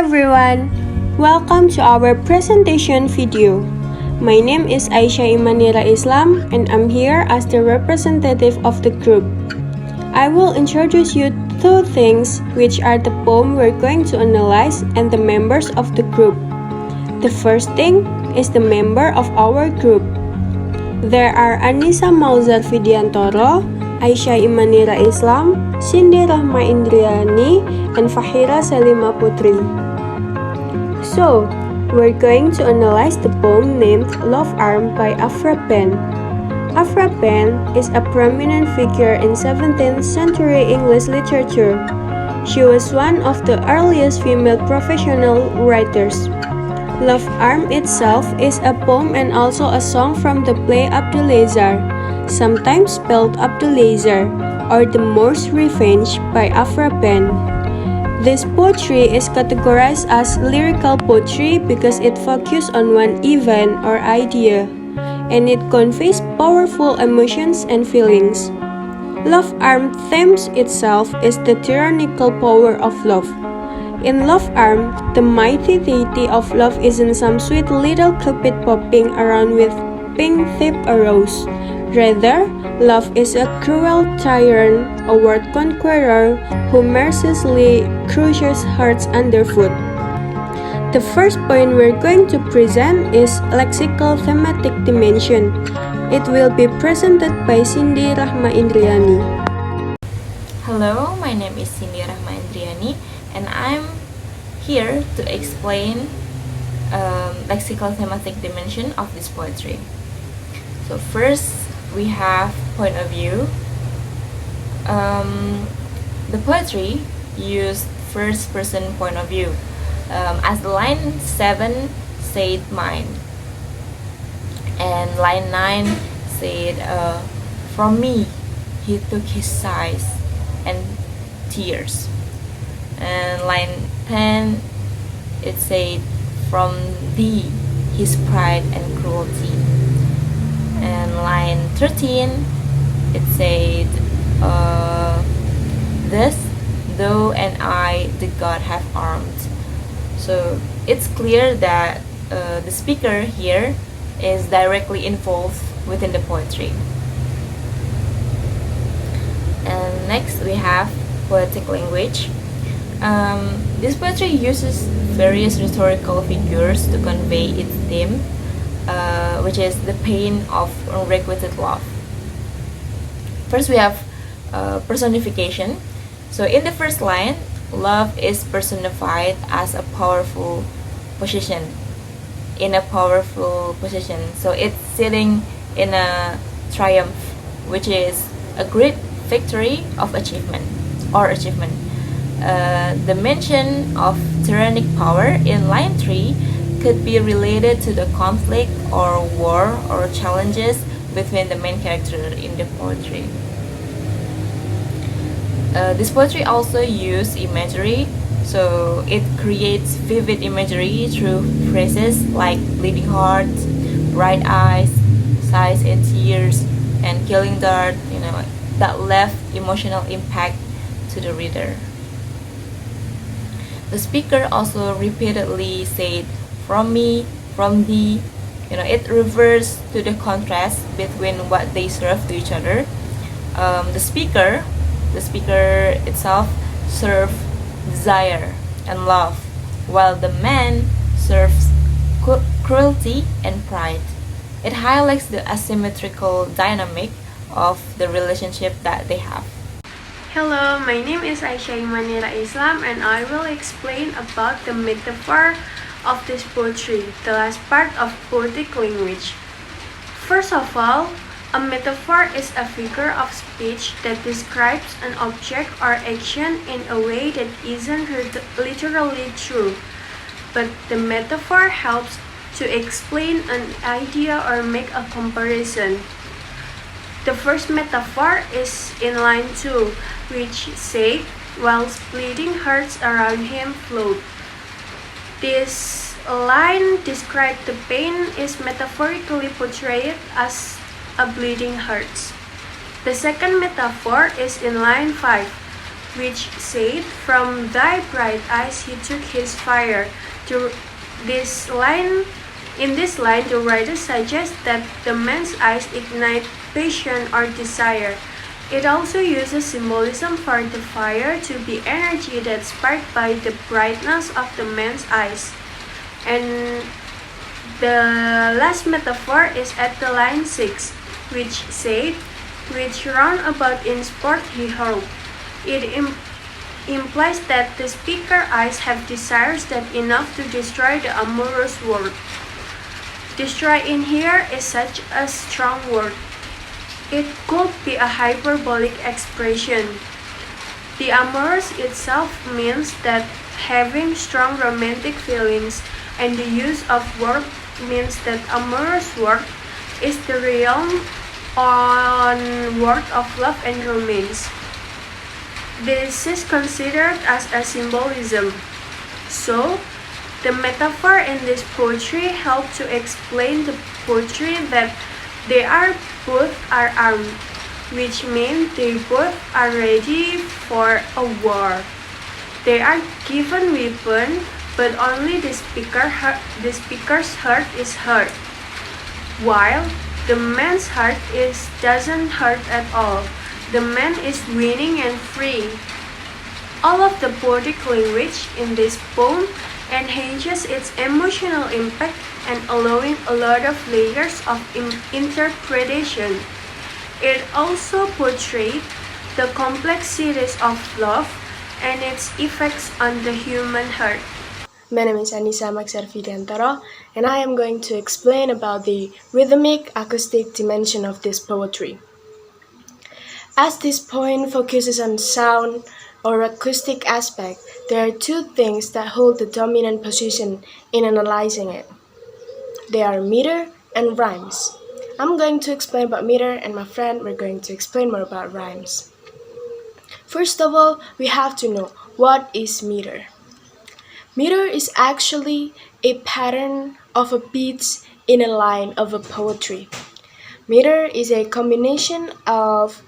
everyone, welcome to our presentation video. My name is Aisyah Imanira and I'm here as the representative of the group. I will introduce you two things, which are the poem we're going to analyze and the members of the group. The first thing is the member of our group. There are Annisa Maghzar Vidyantoro, Aisyah Imanira Chindy Rahma Indriani, and Fachira Selima Putri. So, we're going to analyze the poem named Love Arm by Afra Penn. Afra Penn is a prominent figure in 17th century English literature. She was one of the earliest female professional writers. Love Arm itself is a poem and also a song from the play Abdulaziz, sometimes spelled Abdulaziz, or The Moor's Revenge by Afra Penn. This poetry is categorized as lyrical poetry because it focuses on one event or idea, and it conveys powerful emotions and feelings. Love Arm themes itself is the tyrannical power of love. In Love Arm, the mighty deity of love isn't some sweet little cupid popping around with pink tipped arrows. Rather, love is a cruel tyrant, a world conqueror who mercilessly crushes hearts underfoot. The first point we're going to present is lexical thematic dimension. It will be presented by Chindy Rahma Indriani. Hello, my name is Chindy Rahma Indriani, and I'm here to explain lexical thematic dimension of this poetry. So first, we have point of view. The poetry used first person point of view, as the line 7 said mine, and line 9 said from me he took his sighs and tears, and line 10 it said from thee his pride and cruelty, and line 13 it said this thou and I the God have armed. So it's clear that the speaker here is directly involved within the poetry. And next we have poetic language. This poetry uses various rhetorical figures to convey its theme, which is the pain of unrequited love. First we have personification. So in the first line, love is personified as a powerful position, in a powerful position. So it's sitting in a triumph, which is a great victory of achievement or achievement. The mention of tyrannic power in line 3 could be related to the conflict or war or challenges between the main character in the poetry. This poetry also uses imagery, so it creates vivid imagery through phrases like bleeding hearts, bright eyes, sighs and tears, and killing dart, that left emotional impact to the reader. The speaker also repeatedly said from me, from thee. It refers to the contrast between what they serve to each other. The speaker itself serves desire and love, while the man serves cruelty and pride. It highlights the asymmetrical dynamic of the relationship that they have. Hello, my name is Aisyah Imanira and I will explain about the metaphor of this poetry, the last part of poetic language. First of all, a metaphor is a figure of speech that describes an object or action in a way that isn't literally true, but the metaphor helps to explain an idea or make a comparison. The first metaphor is in line 2, which said, whilst bleeding hearts around him flowed. This line describes the pain is metaphorically portrayed as a bleeding heart. The second metaphor is in line 5, which said, "From thy bright eyes he took his fire." In this line, the writer suggests that the man's eyes ignite passion or desire. It also uses symbolism for the fire to be energy that's sparked by the brightness of the man's eyes. And the last metaphor is at the line 6, which said, "Which round about in sport he hurled." It implies that the speaker's eyes have desires that enough to destroy the amorous world. Destroy in here is such a strong word. It could be a hyperbolic expression. The amorous itself means that having strong romantic feelings, and the use of word means that amorous word is the realm on word of love and romance. This is considered as a symbolism. So, the metaphor in this poetry help to explain the poetry that they both are armed, which means they both are ready for a war. They are given weapon, but only the speaker's heart is hurt, while the man's heart doesn't hurt at all. The man is winning and free. All of the poetic language in this poem enhances its emotional impact and allowing a lot of layers of interpretation. It also portrayed the complexities of love and its effects on the human heart. My name is Annisa Maghzar Vidyantoro, and I am going to explain about the rhythmic acoustic dimension of this poetry. As this poem focuses on sound or acoustic aspect, there are two things that hold the dominant position in analyzing it. They are meter and rhymes. I'm going to explain about meter, and my friend we're going to explain more about rhymes. First of all, we have to know what is meter. Meter is actually a pattern of a beats in a line of a poetry. Meter is a combination of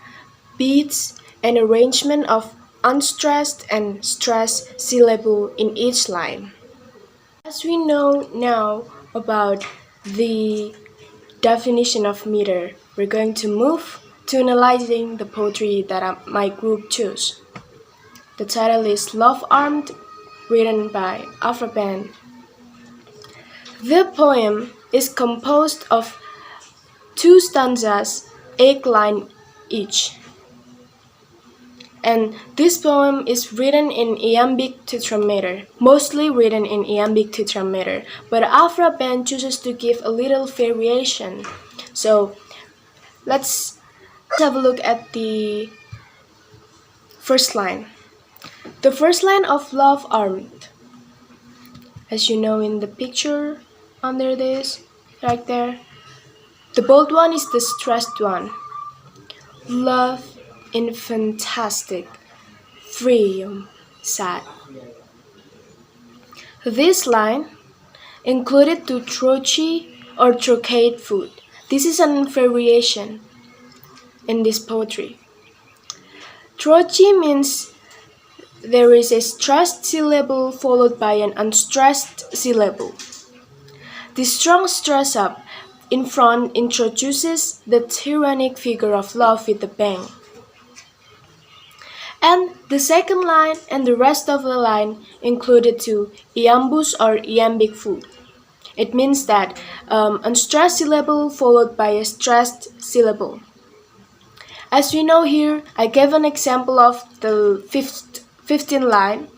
beats and arrangement of unstressed and stressed syllable in each line. As we know now about the definition of meter, we're going to move to analyzing the poetry that my group chose. The title is Love Armed, written by Afroban. The poem is composed of 2 stanzas, 8 lines each. And this poem is written in iambic tetrameter, mostly written in iambic tetrameter, but Afroban chooses to give a little variation. So let's have a look at the first line. The first line of Love Armed, as you know in the picture under this, right there, the bold one is the stressed one. Love in fantastic, free, sad. This line included to trochee or trocade food. This is an variation in this poetry. Trochee means there is a stressed syllable followed by an unstressed syllable. The strong stress up in front introduces the tyrannic figure of love with a bang. And the second line and the rest of the line included to iambus or iambic food. It means that unstressed syllable followed by a stressed syllable. As we know here, I gave an example of the 15th line,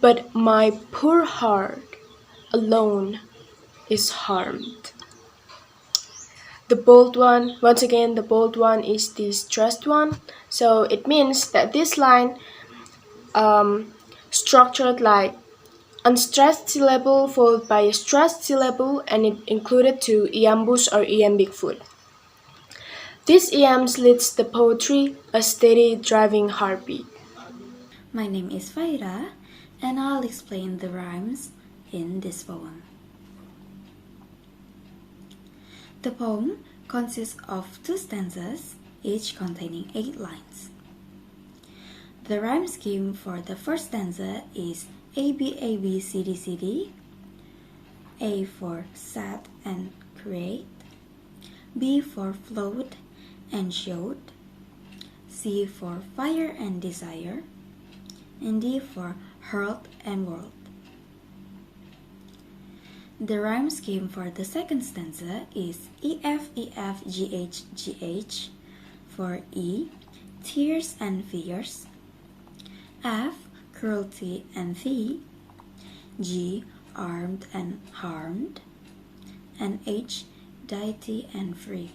but my poor heart alone is harmed. The bold one, once again, the bold one is the stressed one. So it means that this line structured like unstressed syllable followed by a stressed syllable, and it included to iambus or iambic food. This iambs leads the poetry a steady driving heartbeat. My name is Fachira, and I'll explain the rhymes in this poem. The poem consists of 2 stanzas, each containing 8 lines. The rhyme scheme for the first stanza is A B A B C D C D. A for sat and create, B for float and showed, C for fire and desire, and D for hurled and whirled. The rhyme scheme for the second stanza is E F E F G H G H for E, tears and fears, F, cruelty and fee, G, armed and harmed, and H, deity and free.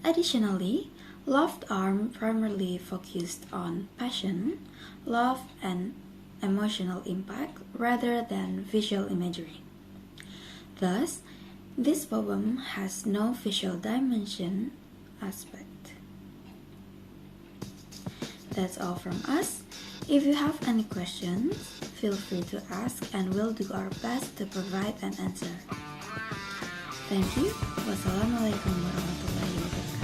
Additionally, loved arm primarily focused on passion, love, and emotional impact rather than visual imagery. Thus, this poem has no visual dimension aspect. That's all from us. If you have any questions, feel free to ask and we'll do our best to provide an answer. Thank you. Wassalamualaikum warahmatullahi wabarakatuh.